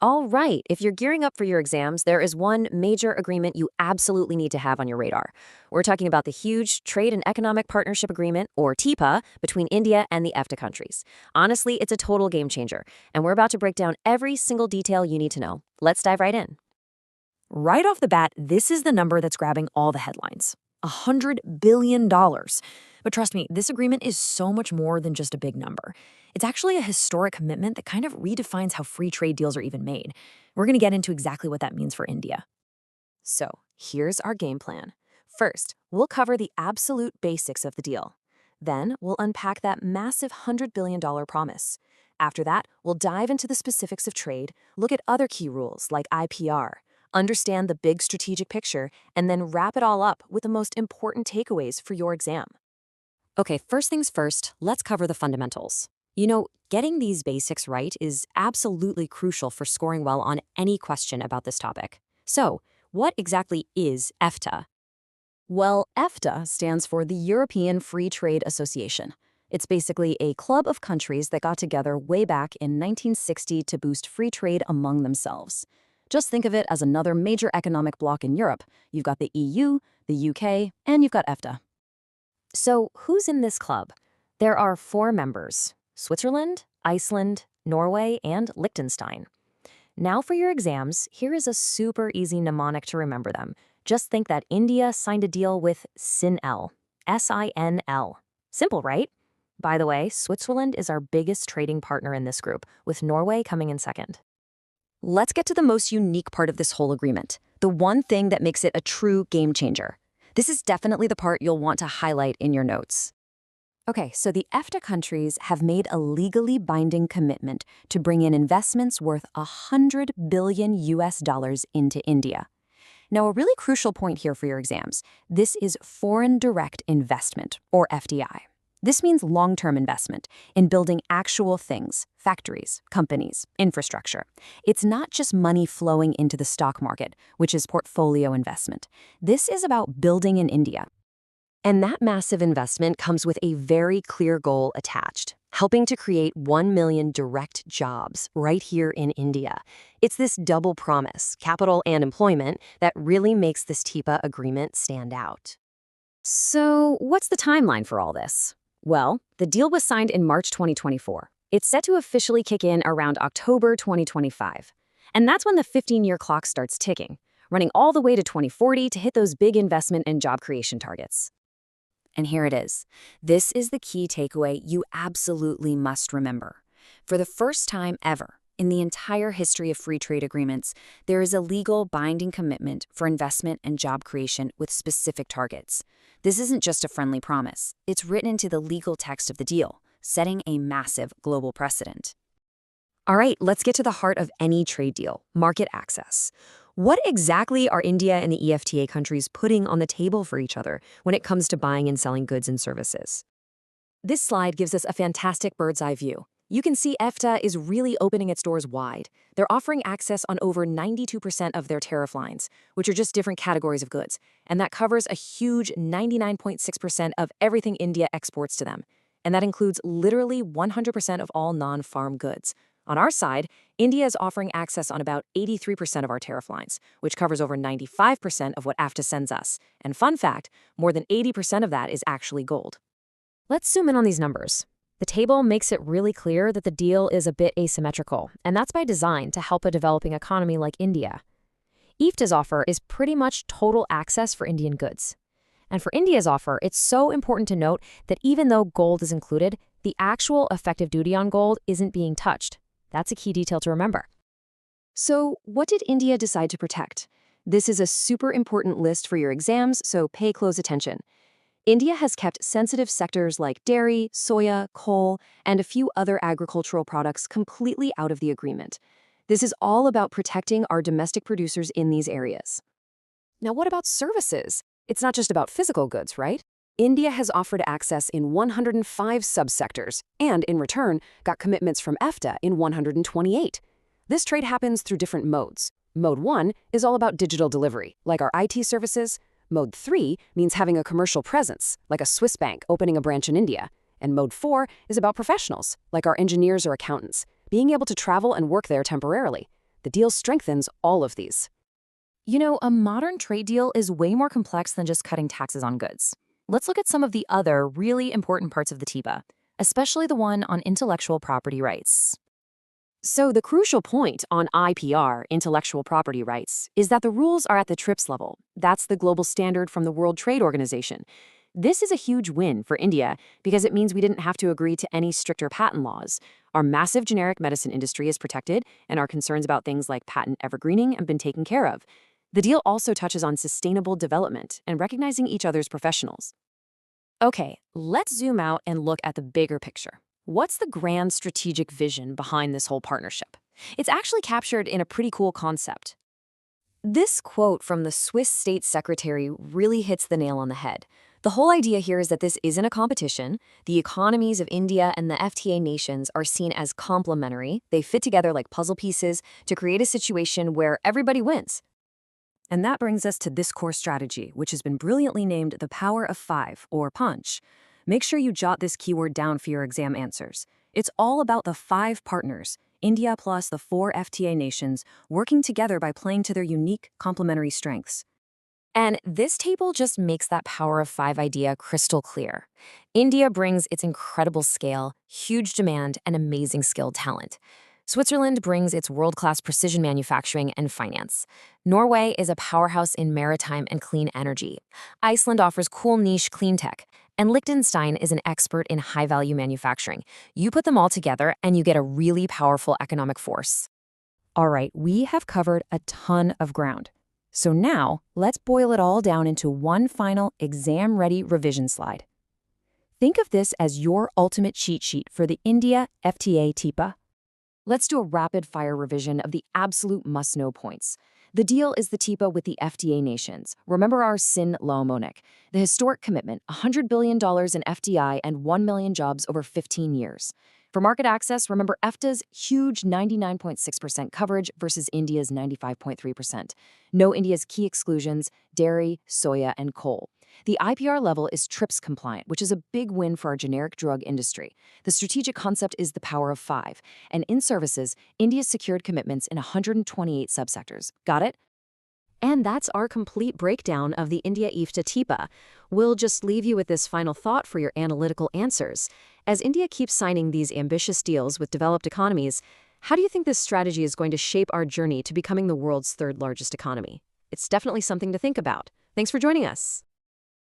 All right, if you're gearing up for your exams, there is one major agreement you absolutely need to have on your radar. We're talking about the huge Trade and Economic Partnership Agreement, or TEPA, between India and the EFTA countries. Honestly, it's a total game changer, and we're about to break down every single detail you need to know. Let's dive right in. Right off the bat, this is the number that's grabbing all the headlines. $100 billion. But trust me, this agreement is so much more than just a big number. It's actually a historic commitment that kind of redefines how free trade deals are even made. We're going to get into exactly what that means for India. So, here's our game plan. First, we'll cover the absolute basics of the deal. Then, we'll unpack that massive $100 billion promise. After that, we'll dive into the specifics of trade, look at other key rules like IPR, understand the big strategic picture, and then wrap it all up with the most important takeaways for your exam. Okay, first things first, let's cover the fundamentals. Getting these basics right is absolutely crucial for scoring well on any question about this topic. So, what exactly is EFTA? Well, EFTA stands for the European Free Trade Association. It's basically a club of countries that got together way back in 1960 to boost free trade among themselves. Just think of it as another major economic bloc in Europe. You've got the EU, the UK, and you've got EFTA. So, who's in this club? There are 4 members: Switzerland, Iceland, Norway, and Liechtenstein. Now for your exams, here is a super easy mnemonic to remember them. Just think that India signed a deal with SINL, S-I-N-L. Simple, right? By the way, Switzerland is our biggest trading partner in this group, with Norway coming in second. Let's get to the most unique part of this whole agreement, the one thing that makes it a true game changer. This is definitely the part you'll want to highlight in your notes. Okay, so the EFTA countries have made a legally binding commitment to bring in investments worth $100 billion into India. Now, a really crucial point here for your exams. This is foreign direct investment, or FDI. This means long-term investment in building actual things, factories, companies, infrastructure. It's not just money flowing into the stock market, which is portfolio investment. This is about building in India. And that massive investment comes with a very clear goal attached, helping to create 1 million direct jobs right here in India. It's this double promise, capital and employment, that really makes this TEPA agreement stand out. So, what's the timeline for all this? Well, the deal was signed in March 2024. It's set to officially kick in around October 2025. And that's when the 15-year clock starts ticking, running all the way to 2040 to hit those big investment and job creation targets. And here it is. This is the key takeaway you absolutely must remember. For the first time ever in the entire history of free trade agreements, there is a legal binding commitment for investment and job creation with specific targets. This isn't just a friendly promise. It's written into the legal text of the deal, setting a massive global precedent. All right, let's get to the heart of any trade deal, market access. What exactly are India and the EFTA countries putting on the table for each other when it comes to buying and selling goods and services? This slide gives us a fantastic bird's-eye view. You can see EFTA is really opening its doors wide. They're offering access on over 92% of their tariff lines, which are just different categories of goods. And that covers a huge 99.6% of everything India exports to them. And that includes literally 100% of all non-farm goods. On our side, India is offering access on about 83% of our tariff lines, which covers over 95% of what EFTA sends us. And fun fact, more than 80% of that is actually gold. Let's zoom in on these numbers. The table makes it really clear that the deal is a bit asymmetrical, and that's by design to help a developing economy like India. EFTA's offer is pretty much total access for Indian goods. And for India's offer, it's so important to note that even though gold is included, the actual effective duty on gold isn't being touched. That's a key detail to remember. So, what did India decide to protect? This is a super important list for your exams, so pay close attention. India has kept sensitive sectors like dairy, soya, coal, and a few other agricultural products completely out of the agreement. This is all about protecting our domestic producers in these areas. Now, what about services? It's not just about physical goods, right? India has offered access in 105 subsectors, and in return, got commitments from EFTA in 128. This trade happens through different modes. Mode 1 is all about digital delivery, like our IT services. Mode 3 means having a commercial presence, like a Swiss bank opening a branch in India. And Mode 4 is about professionals, like our engineers or accountants, being able to travel and work there temporarily. The deal strengthens all of these. You know, a modern trade deal is way more complex than just cutting taxes on goods. Let's look at some of the other really important parts of the TEPA, especially the one on intellectual property rights. So the crucial point on IPR, intellectual property rights, is that the rules are at the TRIPS level. That's the global standard from the World Trade Organization. This is a huge win for India because it means we didn't have to agree to any stricter patent laws. Our massive generic medicine industry is protected, and our concerns about things like patent evergreening have been taken care of. The deal also touches on sustainable development and recognizing each other's professionals. Okay, let's zoom out and look at the bigger picture. What's the grand strategic vision behind this whole partnership? It's actually captured in a pretty cool concept. This quote from the Swiss State Secretary really hits the nail on the head. The whole idea here is that this isn't a competition. The economies of India and the FTA nations are seen as complementary. They fit together like puzzle pieces to create a situation where everybody wins. And that brings us to this core strategy, which has been brilliantly named the Power of Five, or PUNCH. Make sure you jot this keyword down for your exam answers. It's all about the 5 partners, India plus the 4 FTA nations, working together by playing to their unique, complementary strengths. And this table just makes that Power of 5 idea crystal clear. India brings its incredible scale, huge demand, and amazing skilled talent. Switzerland brings its world-class precision manufacturing and finance. Norway is a powerhouse in maritime and clean energy. Iceland offers cool niche clean tech. And Liechtenstein is an expert in high-value manufacturing. You put them all together and you get a really powerful economic force. All right, we have covered a ton of ground. So now, let's boil it all down into one final exam-ready revision slide. Think of this as your ultimate cheat sheet for the India FTA TEPA. Let's do a rapid-fire revision of the absolute must-know points. The deal is the TEPA with the FTA nations. Remember our Sin Laomonik, the historic commitment, $100 billion in FDI and 1 million jobs over 15 years. For market access, remember EFTA's huge 99.6% coverage versus India's 95.3%. No India's key exclusions, dairy, soya, and coal. The IPR level is TRIPS compliant, which is a big win for our generic drug industry. The strategic concept is the Power of 5. And in services, India's secured commitments in 128 subsectors. Got it? And that's our complete breakdown of the India EFTA TEPA. We'll just leave you with this final thought for your analytical answers. As India keeps signing these ambitious deals with developed economies, how do you think this strategy is going to shape our journey to becoming the world's 3rd largest economy? It's definitely something to think about. Thanks for joining us.